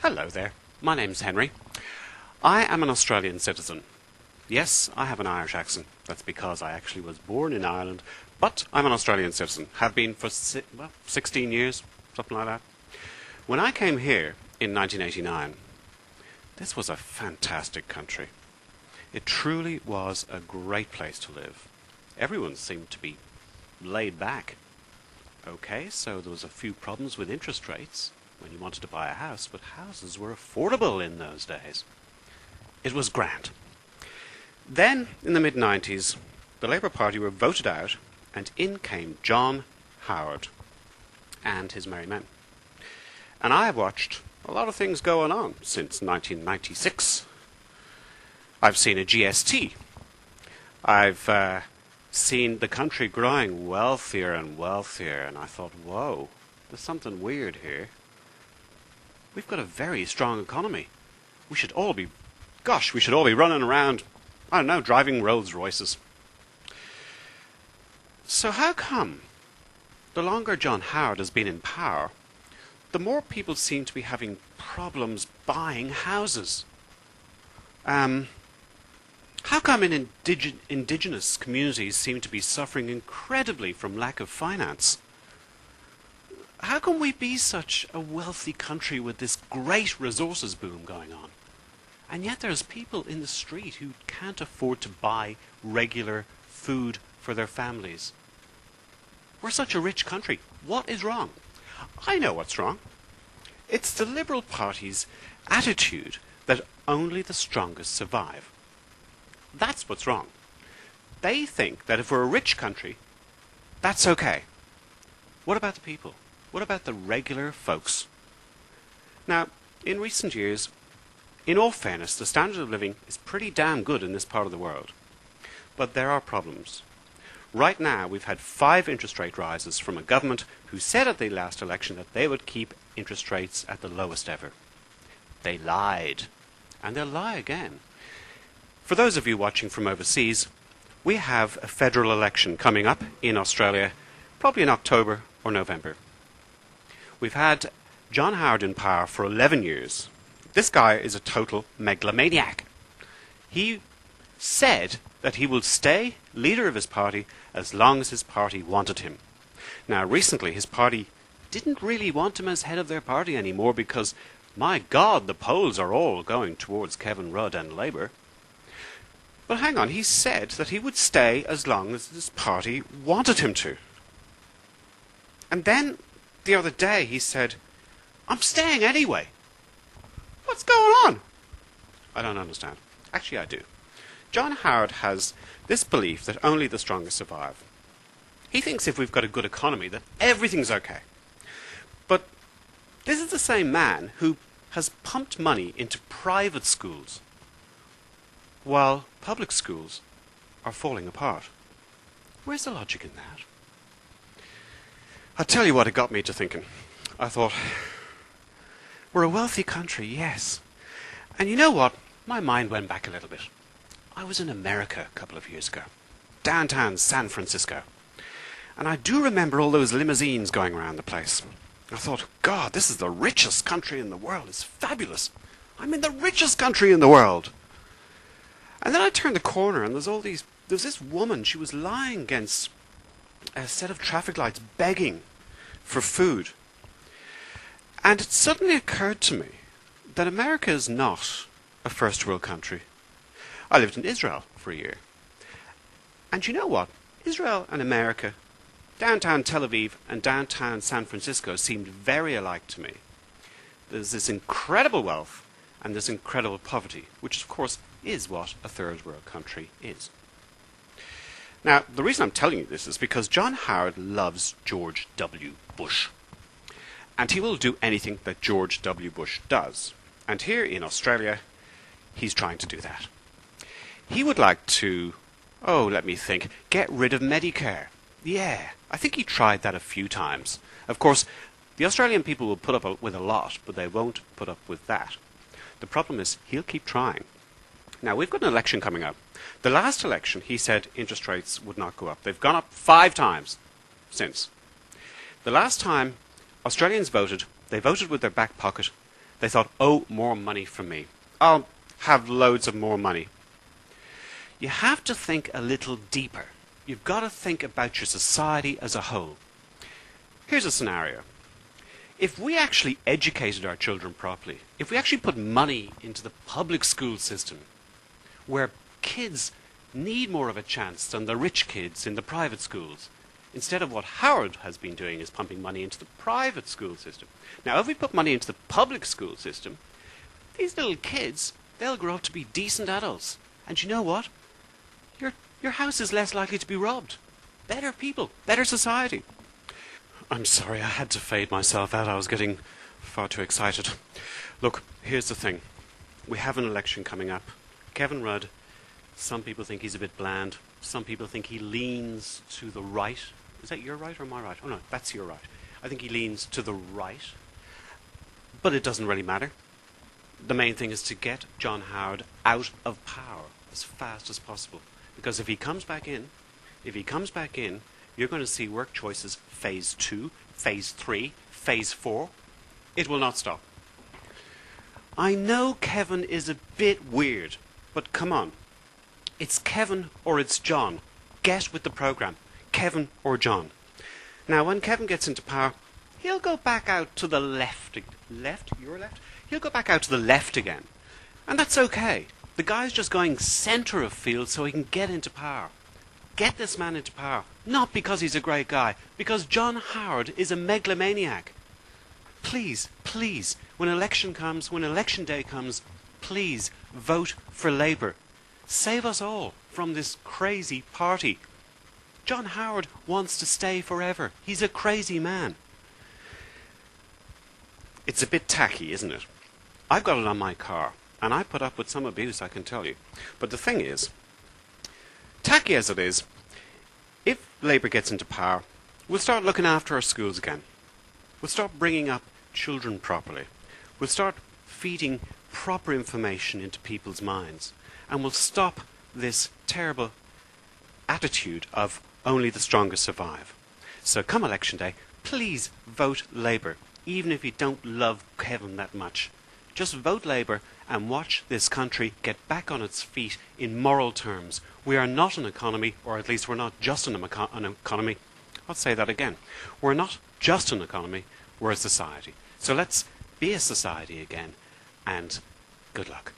Hello there, my name's Henry. I am an Australian citizen. Yes, I have an Irish accent. That's because I actually was born in Ireland, but I'm an Australian citizen. Have been for 16 years, something like that. When I came here in 1989, this was a fantastic country. It truly was a great place to live. Everyone seemed to be laid back. Okay, so there was a few problems with interest rates when you wanted to buy a house, but houses were affordable in those days. It was grand. Then, in the mid-90s, the Labour Party were voted out, and in came John Howard and his merry men. And I have watched a lot of things going on since 1996. I've seen a GST. I've seen the country growing wealthier and wealthier, and I thought, whoa, there's something weird here. We've got a very strong economy. We should all be running around, I don't know, driving Rolls Royces. So how come the longer John Howard has been in power, the more people seem to be having problems buying houses? How come indigenous communities seem to be suffering incredibly from lack of finance? How can we be such a wealthy country with this great resources boom going on? And yet there's people in the street who can't afford to buy regular food for their families. We're such a rich country. What is wrong? I know what's wrong. It's the Liberal Party's attitude that only the strongest survive. That's what's wrong. They think that if we're a rich country, that's okay. What about the people? What about the regular folks? Now, in recent years, in all fairness, the standard of living is pretty damn good in this part of the world. But there are problems. Right now, we've had 5 interest rate rises from a government who said at the last election that they would keep interest rates at the lowest ever. They lied. And they'll lie again. For those of you watching from overseas, we have a federal election coming up in Australia, probably in October or November. We've had John Howard in power for 11 years. This guy is a total megalomaniac. He said that he will stay leader of his party as long as his party wanted him. Now, recently, his party didn't really want him as head of their party anymore because, my God, the polls are all going towards Kevin Rudd and Labour. But hang on, he said that he would stay as long as his party wanted him to. And then, the other day, he said, I'm staying anyway. What's going on? I don't understand. Actually, I do. John Howard has this belief that only the strongest survive. He thinks if we've got a good economy that everything's okay. But this is the same man who has pumped money into private schools while public schools are falling apart. Where's the logic in that? I'll tell you what it got me to thinking. I thought, we're a wealthy country, yes. And you know what? My mind went back a little bit. I was in America a couple of years ago, downtown San Francisco. And I do remember all those limousines going around the place. I thought, God, this is the richest country in the world. It's fabulous. I'm in the richest country in the world. And then I turned the corner and there's this woman, she was lying against a set of traffic lights begging for food. And it suddenly occurred to me that America is not a first world country. I lived in Israel for a year. And you know what? Israel and America, downtown Tel Aviv and downtown San Francisco seemed very alike to me. There's this incredible wealth and this incredible poverty, which of course is what a third world country is. Now, the reason I'm telling you this is because John Howard loves George W. Bush. And he will do anything that George W. Bush does. And here in Australia, he's trying to do that. He would like to, let me think, get rid of Medicare. Yeah, I think he tried that a few times. Of course, the Australian people will put up with a lot, but they won't put up with that. The problem is, he'll keep trying. Now, we've got an election coming up. The last election, he said interest rates would not go up. They've gone up 5 times since. The last time Australians voted, they voted with their back pocket, They thought, oh, more money from me. I'll have loads of more money. You have to think a little deeper. You've got to think about your society as a whole. Here's a scenario. If we actually educated our children properly, if we actually put money into the public school system, where kids need more of a chance than the rich kids in the private schools, instead of what Howard has been doing is pumping money into the private school system. Now, if we put money into the public school system, these little kids, they'll grow up to be decent adults. And you know what? Your house is less likely to be robbed. Better people, better society. I'm sorry, I had to fade myself out. I was getting far too excited. Look, here's the thing. We have an election coming up. Kevin Rudd, some people think he's a bit bland. Some people think he leans to the right. Is that your right or my right? Oh no, that's your right. I think he leans to the right. But it doesn't really matter. The main thing is to get John Howard out of power as fast as possible. Because if he comes back in, you're going to see work choices phase 2, phase 3, phase 4. It will not stop. I know Kevin is a bit weird, but come on. It's Kevin or it's John. Get with the program. Kevin or John. Now, when Kevin gets into power, he'll go back out to the left. Left? Your left? He'll go back out to the left again. And that's okay. The guy's just going centre of field so he can get into power. Get this man into power. Not because he's a great guy. Because John Howard is a megalomaniac. Please, please, when election day comes, please vote for Labour. Save us all from this crazy party. John Howard wants to stay forever. He's a crazy man. It's a bit tacky, isn't it? I've got it on my car, and I put up with some abuse, I can tell you. But the thing is, tacky as it is, if Labour gets into power, we'll start looking after our schools again. We'll start bringing up children properly. We'll start feeding proper information into people's minds. And we'll stop this terrible attitude of only the strongest survive. So come election day, please vote Labour, even if you don't love Kevin that much. Just vote Labour and watch this country get back on its feet in moral terms. We are not an economy, or at least we're not just an economy. I'll say that again. We're not just an economy, we're a society. So let's be a society again, and good luck.